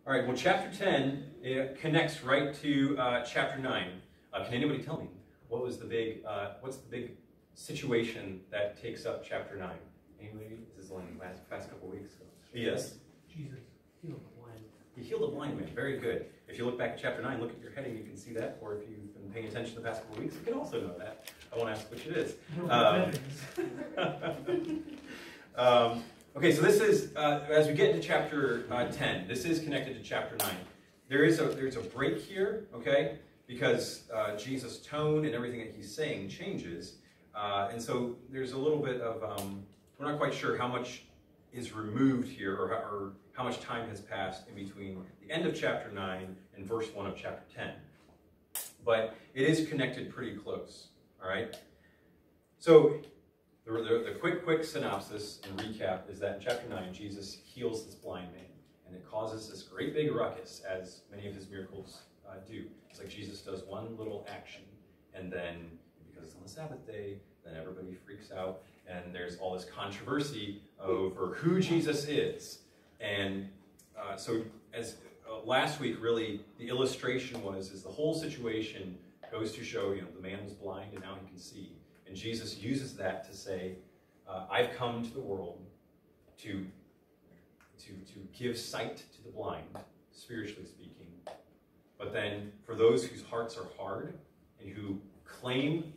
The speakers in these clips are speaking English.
All right, well, chapter 10 it connects right to chapter 9. Can anybody tell me what's the big situation that takes up chapter 9? Anybody? This is only the past couple weeks. So. Yes? Jesus healed the blind man. He healed the blind man. Very good. If you look back at chapter 9, look at your heading, you can see that. Or if you've been paying attention the past couple weeks, you can also know that. I won't ask which it is. Okay, so this is, as we get into chapter 10, this is connected to chapter 9. There's a break here, okay, because Jesus' tone and everything that he's saying changes. And so there's a little bit of, we're not quite sure how much is removed here or how much time has passed in between the end of chapter 9 and verse 1 of chapter 10. But it is connected pretty close, all right? So the quick synopsis and recap is that in chapter 9, Jesus heals this blind man, and it causes this great big ruckus, as many of his miracles do. It's like Jesus does one little action, and then, because it's on the Sabbath day, then everybody freaks out, and there's all this controversy over who Jesus is. And so as last week, really, the illustration is the whole situation goes to show, the man was blind and now he can see. And Jesus uses that to say, I've come to the world to give sight to the blind, spiritually speaking. But then for those whose hearts are hard and who claim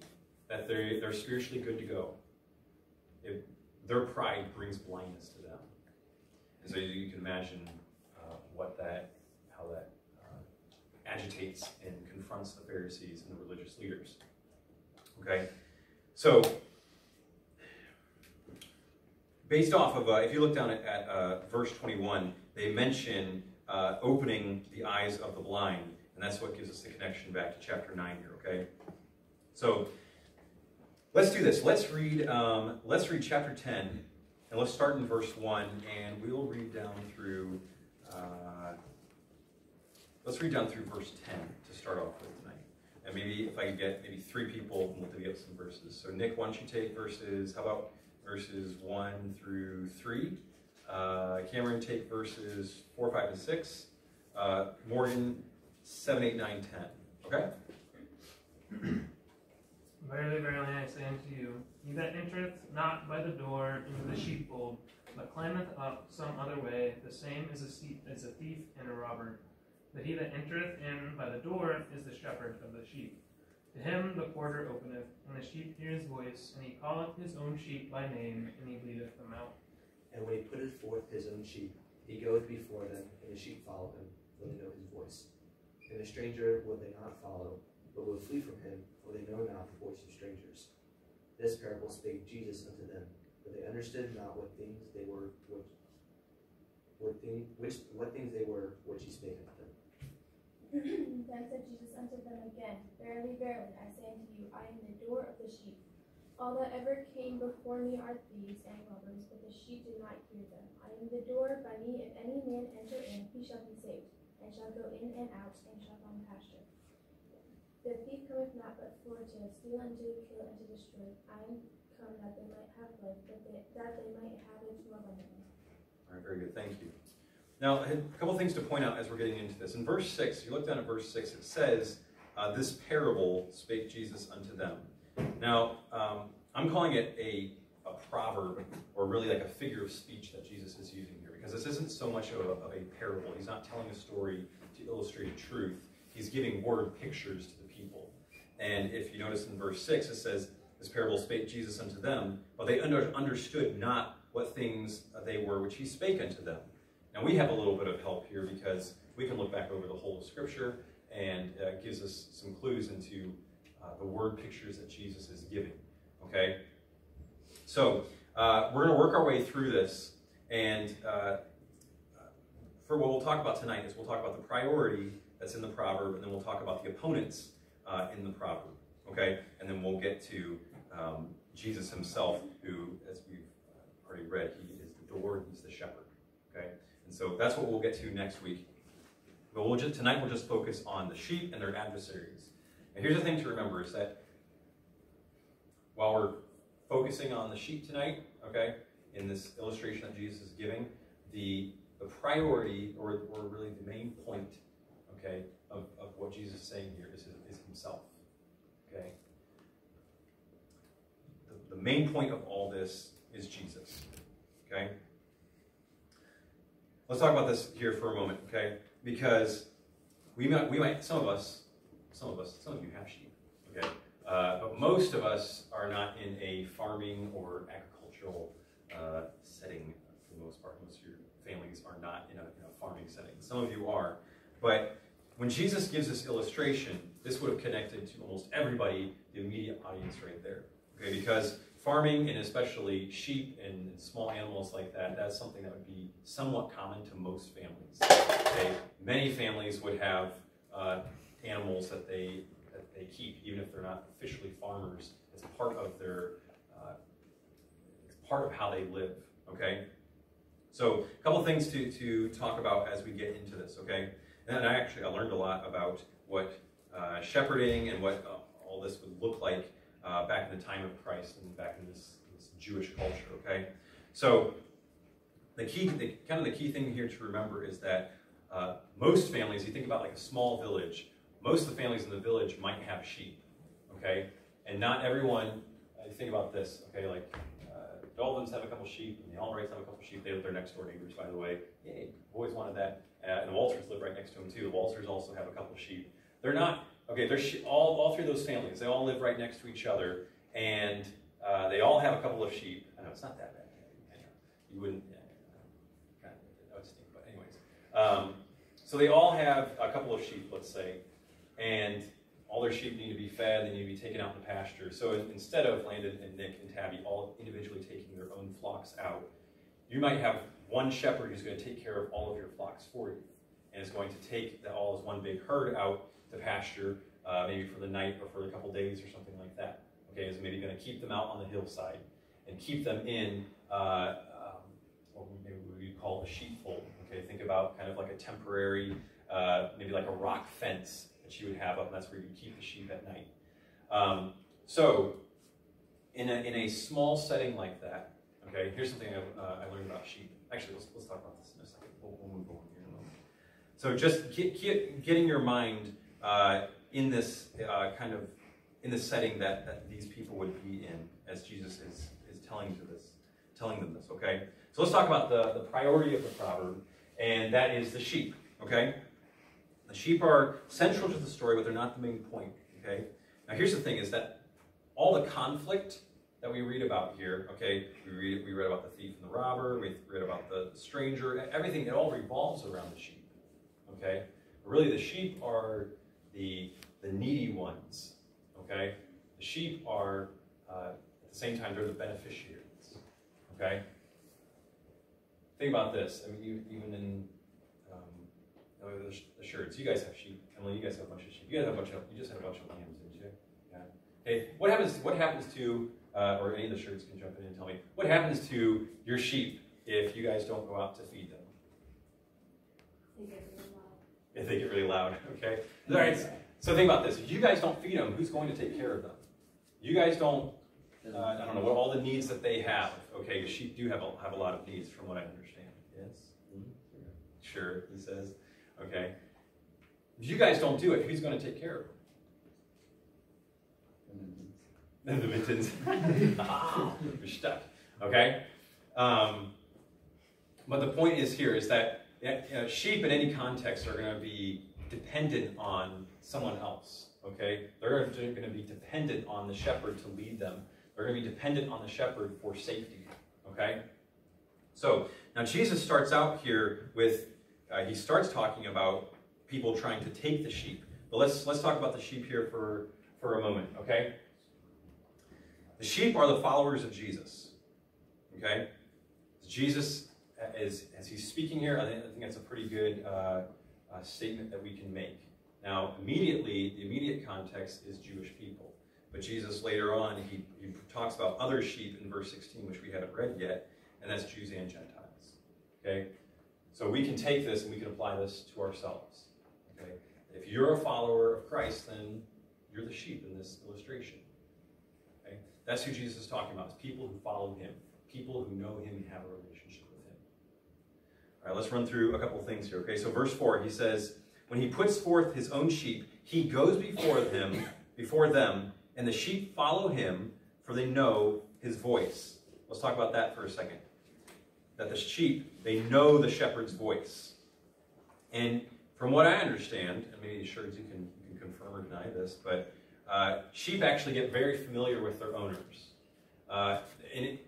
that they're spiritually good to go, their pride brings blindness to them. And so you can imagine how that agitates and confronts the Pharisees and the religious leaders. Okay? So, based off of, if you look down at verse 21, they mention opening the eyes of the blind, and that's what gives us the connection back to chapter 9 here, okay? So, let's do this. Let's read chapter 10, and let's start in verse 1, and we'll read down through, verse 10 to start off with tonight. And maybe if I could get maybe 3 people, we'll divvy up some verses. So Nick, why don't you take verses 1 through 3? Cameron, take verses 4, 5, and 6. Morgan, 7, 8, 9, 10. Okay? Verily, verily, I say unto you, he that entereth not by the door into the sheepfold, but climbeth up some other way, the same is a thief and a robber. But he that entereth in by the door is the shepherd of the sheep. To him the porter openeth, and the sheep hear his voice, and he calleth his own sheep by name, and he leadeth them out. And when he putteth forth his own sheep, he goeth before them, and the sheep follow him, for they know his voice. And the stranger will they not follow, but will flee from him, for they know not the voice of strangers. This parable spake Jesus unto them, but they understood not what things they were, which he spake unto them. Then said Jesus unto them again, Verily, verily, I say unto you, I am the door of the sheep. All that ever came before me are thieves and robbers, but the sheep did not hear them. I am the door. By me, if any man enter in, he shall be saved, and shall go in and out, and shall find pasture. The thief cometh not but for to steal, and to kill, and to destroy. I am come that they might have life, that they might have it more abundantly. All right, very good. Thank you. Now, a couple things to point out as we're getting into this. In verse 6, if you look down at verse 6, it says, this parable spake Jesus unto them. Now, I'm calling it a proverb, or really like a figure of speech that Jesus is using here, because this isn't so much of a parable. He's not telling a story to illustrate a truth. He's giving word pictures to the people. And if you notice in verse 6, it says, this parable spake Jesus unto them, but they understood not what things they were which he spake unto them. Now, we have a little bit of help here because we can look back over the whole of Scripture, and it gives us some clues into the word pictures that Jesus is giving, okay? So, we're going to work our way through this, and for what we'll talk about tonight is we'll talk about the priority that's in the proverb, and then we'll talk about the opponents in the proverb, okay? And then we'll get to Jesus himself, who, as we've already read, he is the door, he's the shepherd, okay? And so that's what we'll get to next week. But tonight we'll just focus on the sheep and their adversaries. And here's the thing to remember is that while we're focusing on the sheep tonight, okay, in this illustration that Jesus is giving, the priority, or really the main point, okay, of what Jesus is saying here is himself. Okay? The main point of all this is Jesus. Okay? Let's talk about this here for a moment, okay? Because we might some of you have sheep, okay? But most of us are not in a farming or agricultural setting for the most part. Most of your families are not in a farming setting. Some of you are. But when Jesus gives this illustration, this would have connected to almost everybody, the immediate audience right there. Okay, because farming, and especially sheep and small animals like that, that's something that would be somewhat common to most families. Okay? Many families would have animals that they keep, even if they're not officially farmers. It's part of their, it's part of how they live. Okay, so a couple things to talk about as we get into this. Okay, and I learned a lot about what shepherding and what all this would look like back in the time of Christ and back in this Jewish culture. Okay, so the key thing here to remember is that most families, you think about like a small village, most of the families in the village might have sheep. Okay, and not everyone. You think about this. Okay, like Dolphins have a couple sheep, and the Albrights have a couple sheep. They live their next door neighbors, by the way. Yay, always wanted that. And the Walters live right next to them too. The Walters also have a couple sheep. They're not. Okay, they're all three of those families, they all live right next to each other, and they all have a couple of sheep. I know, it's not that bad. You wouldn't, that would stink, but anyways. So they all have a couple of sheep, let's say, and all their sheep need to be fed, they need to be taken out in the pasture. So instead of Landon and Nick and Tabby all individually taking their own flocks out, you might have one shepherd who's going to take care of all of your flocks for you, and is going to take all as one big herd out to pasture, maybe for the night or for a couple days or something like that. Okay, is maybe going to keep them out on the hillside and keep them in what maybe we would call a sheepfold. Okay, think about kind of like a temporary, maybe like a rock fence that you would have up, and that's where you keep the sheep at night. So in a small setting like that, okay, here's something I learned about sheep. Actually, let's talk about this in a second. We'll move on here in a moment. So just getting your mind in this in this setting that these people would be in, as Jesus is telling them this. Okay, so let's talk about the priority of the proverb, and that is the sheep. Okay, the sheep are central to the story, but they're not the main point. Okay, now here's the thing: is that all the conflict that we read about here, okay, we read about the thief and the robber, we read about the stranger, everything, it all revolves around the sheep. Okay, but really the sheep are the needy ones. Okay, the sheep are at the same time they're the beneficiaries. Okay, think about this. I mean, even in the shirts, you guys have sheep. Emily, you guys have a bunch of sheep. You just had a bunch of lambs, didn't you? Yeah. Okay, what happens to or any of the shirts can jump in and tell me what happens to your sheep if you guys don't go out to feed them? They get really loud. If they get really loud, okay. All right. So think about this: if you guys don't feed them, who's going to take care of them? You guys don't. I don't know what all the needs that they have. Okay, sheep do have a lot of needs, from what I understand. Yes. Mm-hmm. Sure, he says. Okay. If you guys don't do it, who's going to take care of them? The mittens. You're stuck. Okay. But the point is here is that sheep in any context are going to be dependent on someone else. Okay, they're going to be dependent on the shepherd to lead them. They're going to be dependent on the shepherd for safety. Okay. So now Jesus starts out here with he starts talking about people trying to take the sheep. But let's talk about the sheep here for a moment. Okay. The sheep are the followers of Jesus. Okay? Jesus, as he's speaking here, I think that's a pretty good statement that we can make. Now, the immediate context is Jewish people. But Jesus later on, he talks about other sheep in verse 16, which we haven't read yet, and that's Jews and Gentiles. Okay? So we can take this and we can apply this to ourselves. Okay? If you're a follower of Christ, then you're the sheep in this illustration. That's who Jesus is talking about, is people who follow him, people who know him and have a relationship with him. All right, let's run through a couple things here. Okay, so verse 4, he says, when he puts forth his own sheep, he goes before them, and the sheep follow him, for they know his voice. Let's talk about that for a second. That the sheep, they know the shepherd's voice. And from what I understand, and maybe Sherds, you can confirm or deny this, but sheep actually get very familiar with their owners.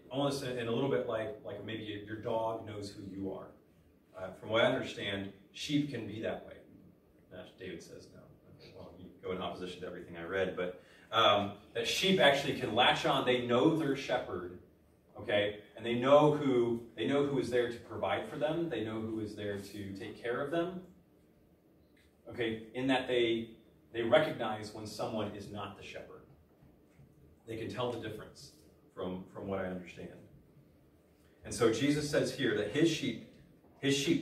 Almost in a little bit like maybe your dog knows who you are. From what I understand, sheep can be that way. David says no. Okay, well, you go in opposition to everything I read, but that sheep actually can latch on. They know their shepherd, okay, and they know who is there to provide for them. They know who is there to take care of them. Okay, in that they recognize when someone is not the shepherd. They can tell the difference from what I understand. And so Jesus says here that his sheep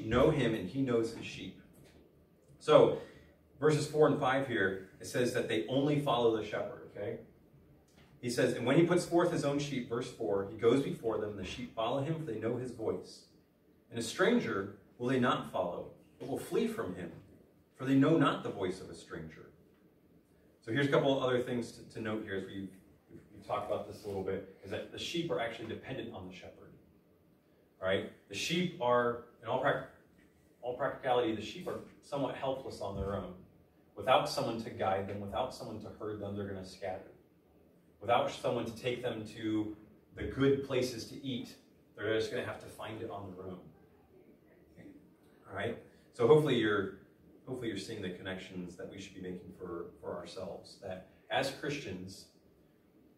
know him and he knows his sheep. So verses 4 and 5 here, it says that they only follow the shepherd, okay? He says, and when he puts forth his own sheep, verse 4, he goes before them, and the sheep follow him, for they know his voice. And a stranger will they not follow, but will flee from him, for they know not the voice of a stranger. So here's a couple of other things to note here as we've talked about this a little bit, is that the sheep are actually dependent on the shepherd. All right? The sheep are, in all practicality, the sheep are somewhat helpless on their own. Without someone to guide them, without someone to herd them, they're going to scatter. Without someone to take them to the good places to eat, they're just going to have to find it on their own. All right? So hopefully you're seeing the connections that we should be making for ourselves. That as Christians,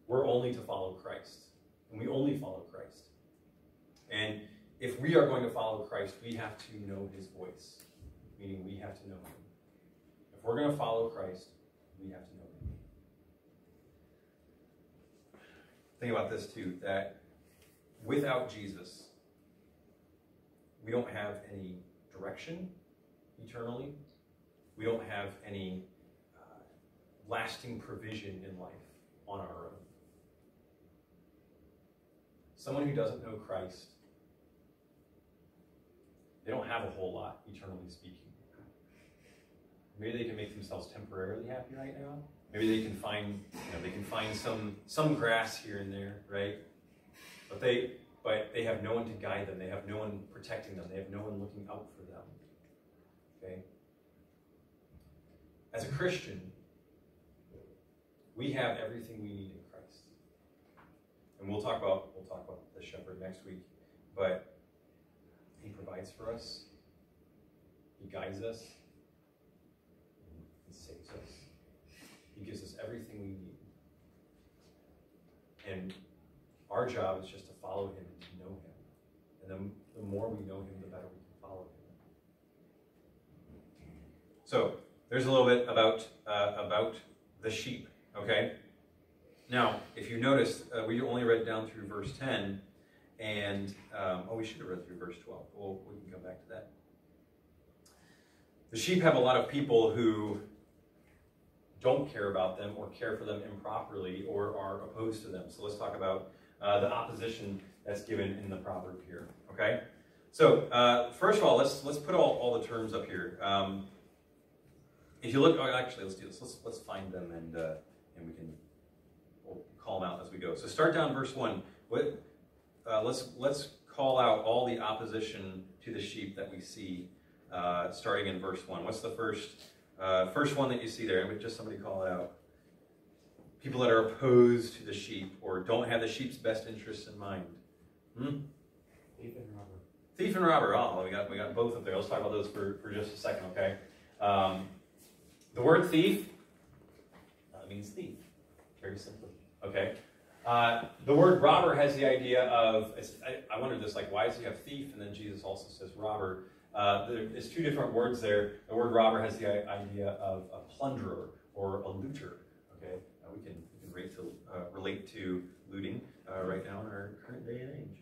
we're only to follow Christ. And we only follow Christ. And if we are going to follow Christ, we have to know his voice. Meaning we have to know him. If we're going to follow Christ, we have to know him. Think about this too, that without Jesus, we don't have any direction eternally. We don't have any lasting provision in life on our own. Someone who doesn't know Christ, they don't have a whole lot, eternally speaking. Maybe they can make themselves temporarily happy right now. Maybe they can find, some grass here and there, right? But they have no one to guide them. They have no one protecting them. They have no one looking out for them. Okay? As a Christian, we have everything we need in Christ. And we'll talk about the shepherd next week. But he provides for us. He guides us. He saves us. He gives us everything we need. And our job is just to follow him and to know him. And then the more we know him, the better we can follow him. So there's a little bit about the sheep, okay? Now, if you notice, we only read down through verse 10, and we should have read through verse 12. We can come back to that. The sheep have a lot of people who don't care about them or care for them improperly or are opposed to them. So let's talk about the opposition that's given in the proverb here, okay? So first of all, let's put all the terms up here. If you look, actually, let's do this. Let's find them and we'll call them out as we go. So start down verse 1. Let's call out all the opposition to the sheep that we see starting in verse 1. What's the first one that you see there? Just somebody call it out. People that are opposed to the sheep or don't have the sheep's best interests in mind. Thief and robber. Thief and robber. Oh, we got both up there. Let's talk about those for just a second, okay? The word thief means thief, very simply, okay? The word robber has the idea of, I wondered this, like, why does he have thief? And then Jesus also says robber. There's two different words there. The word robber has the idea of a plunderer or a looter, okay? We can relate to looting right now in our current day and age.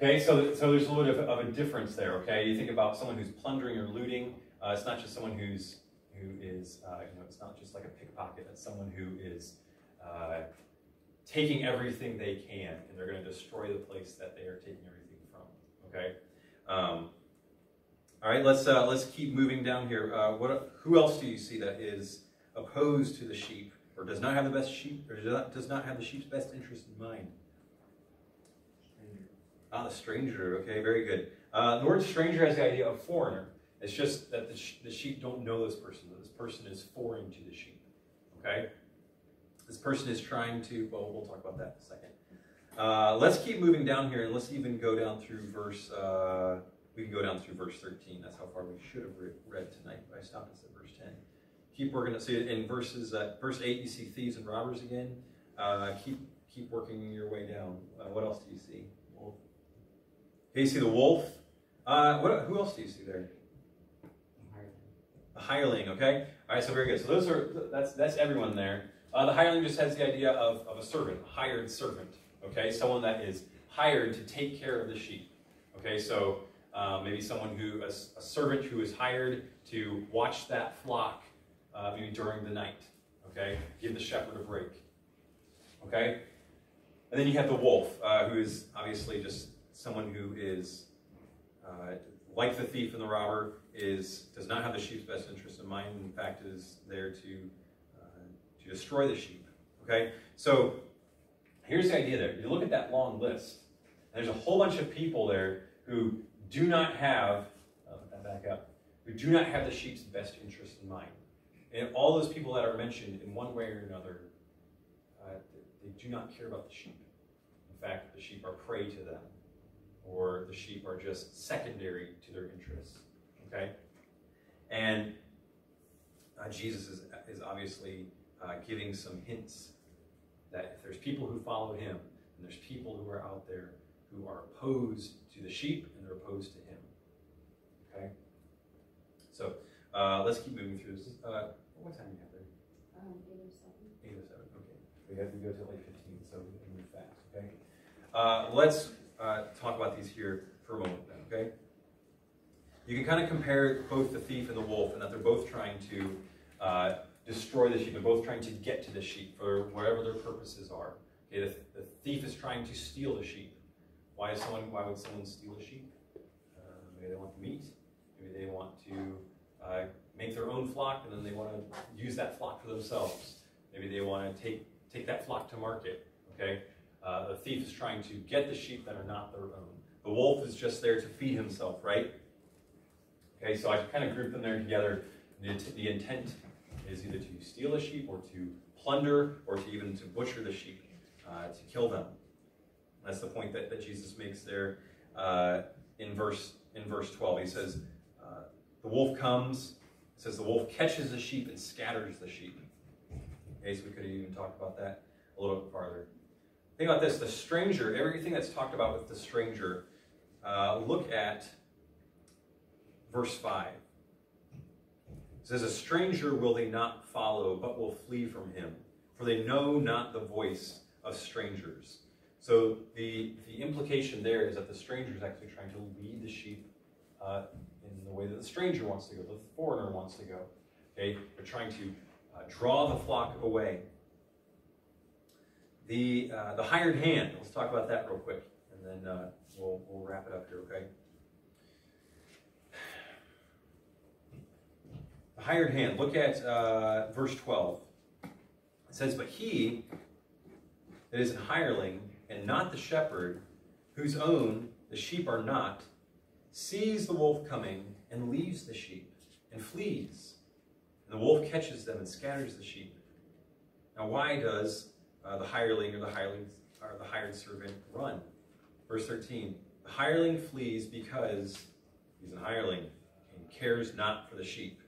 Okay, so there's a little bit of a difference there, okay? You think about someone who's plundering or looting. It's not just someone who is, it's not just like a pickpocket. It's someone who is taking everything they can, and they're going to destroy the place that they are taking everything from, okay? All right, let's keep moving down here. Who else do you see that is opposed to the sheep, or does not have the best sheep, or does not have the sheep's best interest in mind? The stranger. Okay, very good. The word stranger has the idea of foreigner. It's just that the sheep don't know this person. That this person is foreign to the sheep. Okay, this person is trying to. Well, we'll talk about that in a second. Let's keep moving down here, and let's even go down through verse. We can go down through verse 13. That's how far we should have read tonight. But I stopped us at verse 10. Keep working. See in verse 8. You see thieves and robbers again. Keep working your way down. What else do you see? Wolf. Okay, you see the wolf. Who else do you see there? The hireling. Okay. All right. So very good. So that's everyone there. The hireling just has the idea of a servant, a hired servant. Okay, someone that is hired to take care of the sheep. Okay, so maybe a servant who is hired to watch that flock maybe during the night. Okay, give the shepherd a break. Okay, and then you have the wolf, who is obviously just someone who is like the thief and the robber, does not have the sheep's best interest in mind. In fact, is there to destroy the sheep. Okay, so here's the idea there. You look at that long list, and there's a whole bunch of people there who do not have, put that back up, who do not have the sheep's best interest in mind. And all those people that are mentioned in one way or another, they do not care about the sheep. In fact, the sheep are prey to them, or the sheep are just secondary to their interests. Okay? And Jesus is obviously giving some hints that if there's people who follow him, and there's people who are out there who are opposed to the sheep, and they're opposed to him. Okay? So, let's keep moving through this. What time do you have there? 8:07. 8:07, okay. We have to go till 8:15, so we can move fast, okay? Let's talk about these here for a moment then, okay? You can kind of compare both the thief and the wolf, and that they're both trying to destroy the sheep. They're both trying to get to the sheep for whatever their purposes are. Okay, the thief is trying to steal the sheep. Why would someone steal a sheep? Maybe they want the meat. Maybe they want to make their own flock, and then they want to use that flock for themselves. Maybe they want to take that flock to market. Okay, the thief is trying to get the sheep that are not their own. The wolf is just there to feed himself, right? Okay, so I kind of grouped them there together. The intent is either to steal a sheep, or to plunder, or to even to butcher the sheep, to kill them. That's the point that Jesus makes there in verse 12. He says, the wolf comes. It says the wolf catches the sheep and scatters the sheep. Okay, so we could even talk about that a little bit farther. Think about this: the stranger. Everything that's talked about with the stranger. Look at verse 5. It says, a stranger will they not follow, but will flee from him, for they know not the voice of strangers. So the implication there is that the stranger is actually trying to lead the sheep in the way that the stranger wants to go, the foreigner wants to go. Okay, they're trying to draw the flock away. The hired hand. Let's talk about that real quick, and then we'll wrap it up here. Okay. The hired hand. Look at verse 12. It says, but he that is an hireling, and not the shepherd, whose own the sheep are not, sees the wolf coming, and leaves the sheep, and flees. And the wolf catches them and scatters the sheep. Now why does the hireling or the hired servant run? Verse 13, the hireling flees because he's a hireling and cares not for the sheep.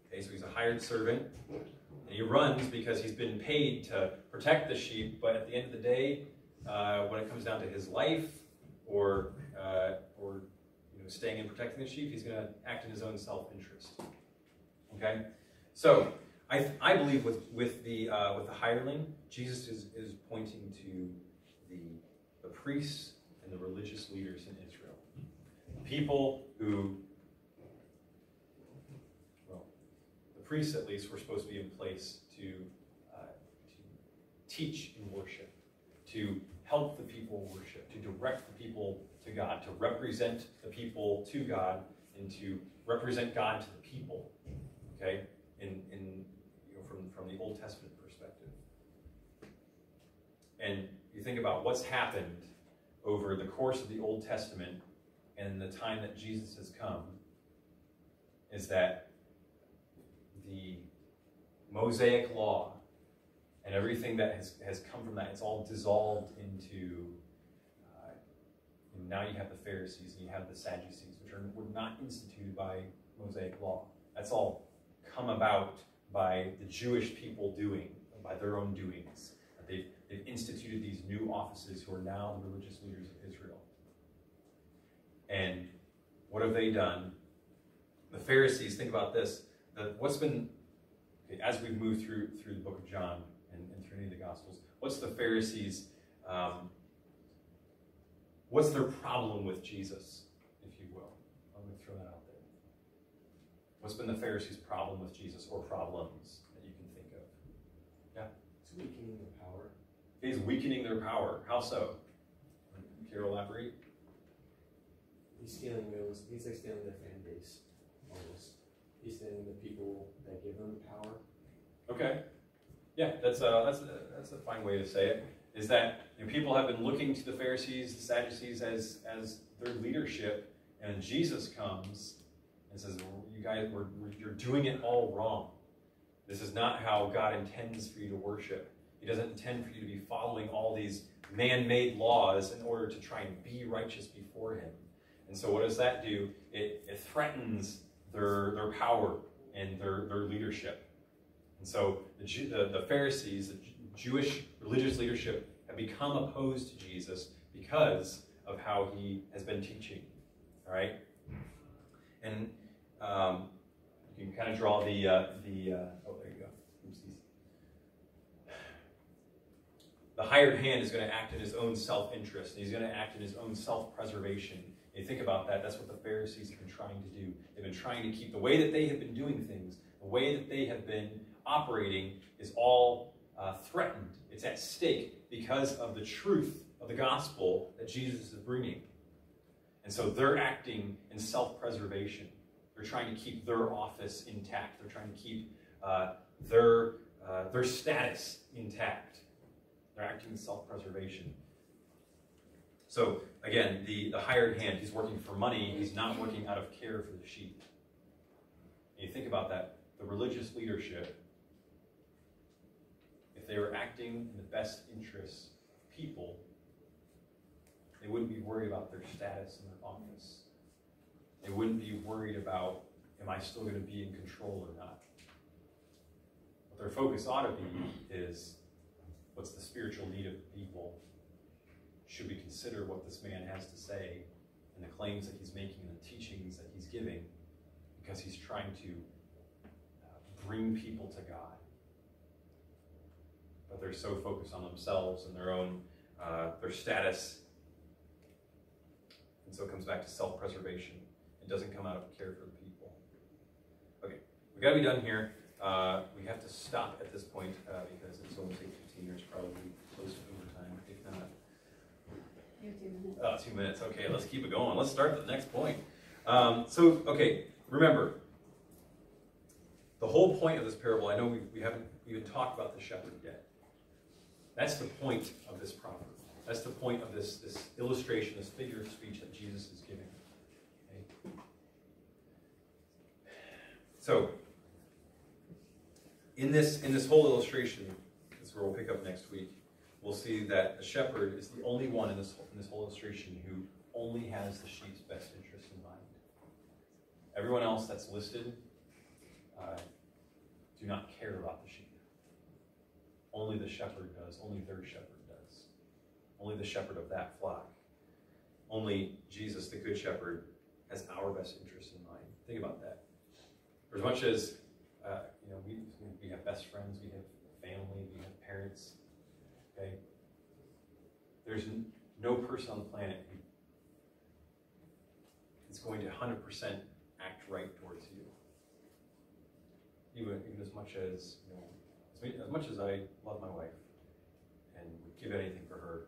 Okay, so he's a hired servant, and he runs because he's been paid to protect the sheep, but at the end of the day, when it comes down to his life or staying and protecting the sheep, he's going to act in his own self-interest. Okay, so I believe with the hireling, Jesus is pointing to the priests and the religious leaders in Israel, people who, well, the priests at least were supposed to be in place to teach and worship, to help the people worship, to direct the people to God, to represent the people to God, and to represent God to the people. Okay, from the Old Testament perspective. And you think about what's happened over the course of the Old Testament and the time that Jesus has come, is that the Mosaic law and everything that has come from that, it's all dissolved into, now you have the Pharisees and you have the Sadducees, which were not instituted by Mosaic law. That's all come about by the Jewish people by their own doings. They've instituted these new offices who are now the religious leaders of Israel. And what have they done? The Pharisees, think about this. As we've moved through the book of John and through any of the Gospels, what's the Pharisees, what's their problem with Jesus, if you will? I'm going to throw that out there. What's been the Pharisees' problem with Jesus, or problems that you can think of? Yeah? It's weakening their power. He's weakening their power. How so? Care to elaborate? He's like stealing their fan base, almost. He's stealing the people that give them power. Okay. Yeah, that's a fine way to say it. Is that people have been looking to the Pharisees, the Sadducees as their leadership, and Jesus comes and says, "You guys, you're doing it all wrong. This is not how God intends for you to worship. He doesn't intend for you to be following all these man-made laws in order to try and be righteous before Him." And so, what does that do? It threatens their power and their leadership. And so, the Pharisees, the Jewish religious leadership, have become opposed to Jesus because of how He has been teaching. All right, and you can kind of draw the oh, there you go. Oopsies. The hired hand is going to act in his own self-interest. He's going to act in his own self-preservation. And you think about that, that's what the Pharisees have been trying to do. They've been trying to keep the way that they have been doing things, the way that they have been operating is all threatened. It's at stake because of the truth of the gospel that Jesus is bringing. And so they're acting in self-preservation. They're trying to keep their office intact. They're trying to keep their status intact. They're acting in self-preservation. So again, the hired hand, he's working for money. He's not working out of care for the sheep. And you think about that, the religious leadership, if they were acting in the best interests of people, they wouldn't be worried about their status in their office. They wouldn't be worried about, am I still going to be in control or not? What their focus ought to be is, what's the spiritual need of the people? Should we consider what this man has to say and the claims that he's making and the teachings that he's giving, because he's trying to bring people to God? But they're so focused on themselves and their own, their status. And so it comes back to self-preservation. It doesn't come out of care for the people. Okay, we got to be done here. We have to stop at this point because it's only take 15 years, probably close to overtime, if not. You have 2 minutes. 2 minutes. Okay, let's keep it going. Let's start the next point. Okay, remember, the whole point of this parable, I know we haven't even talked about the shepherd yet. That's the point of this proverb. That's the point of this illustration, this figure of speech that Jesus is giving. Okay? So, in this whole illustration, this is where we'll pick up next week, we'll see that the shepherd is the only one in this whole illustration who only has the sheep's best interest in mind. Everyone else that's listed do not care about the sheep. Only the shepherd does. Only their shepherd does. Only the shepherd of that flock. Only Jesus, the good shepherd, has our best interest in mind. Think about that. For as much as we have best friends, we have family, we have parents. Okay, there's no person on the planet who is going to 100% act right towards you. Even as much as as much as I love my wife, and would give anything for her.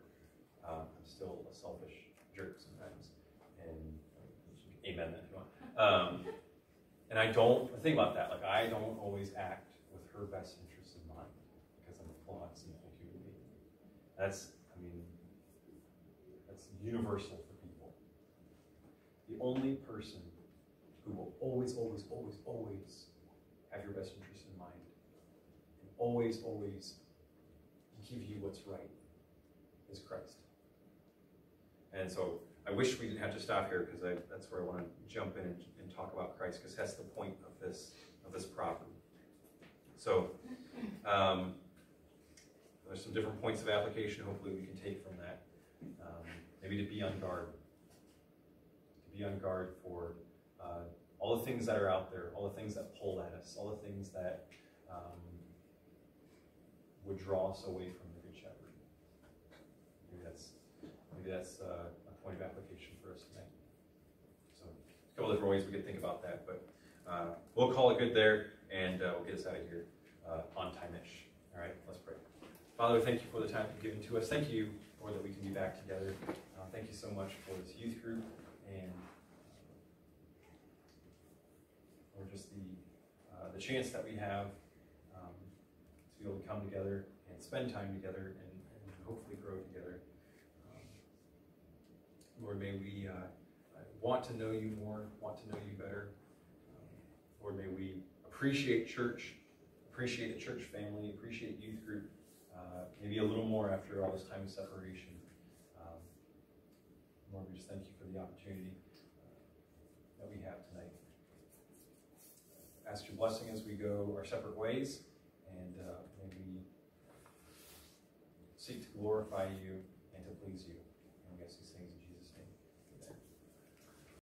I'm still a selfish jerk sometimes, and amen that if you want. And I don't think about that. Like, I don't always act with her best interests in mind because I'm a flawed, sinful human being. That's universal for people. The only person who will always, always, always, always have your best interests in mind and always, always give you what's right is Christ. And so I wish we didn't have to stop here because that's where I want to jump in and talk about Christ, because that's the point of this property. So there's some different points of application hopefully we can take from that. Maybe to be on guard. To be on guard for all the things that are out there, all the things that pull at us, all the things that would draw us away from the Good Shepherd. Maybe that's a point of application for us tonight. So a couple different ways we could think about that, but we'll call it good there, and we'll get us out of here on time-ish. All right, let's pray. Father, thank you for the time you've given to us. Thank you, Lord, that we can be back together. Thank you so much for this youth group, and or just the chance that we have to be able to come together and spend time together and hopefully grow together. Lord, may we want to know you more, want to know you better. Lord, may we appreciate church, appreciate the church family, appreciate youth group, maybe a little more after all this time of separation. Lord, we just thank you for the opportunity that we have tonight. Ask your blessing as we go our separate ways, and may we seek to glorify you and to please you.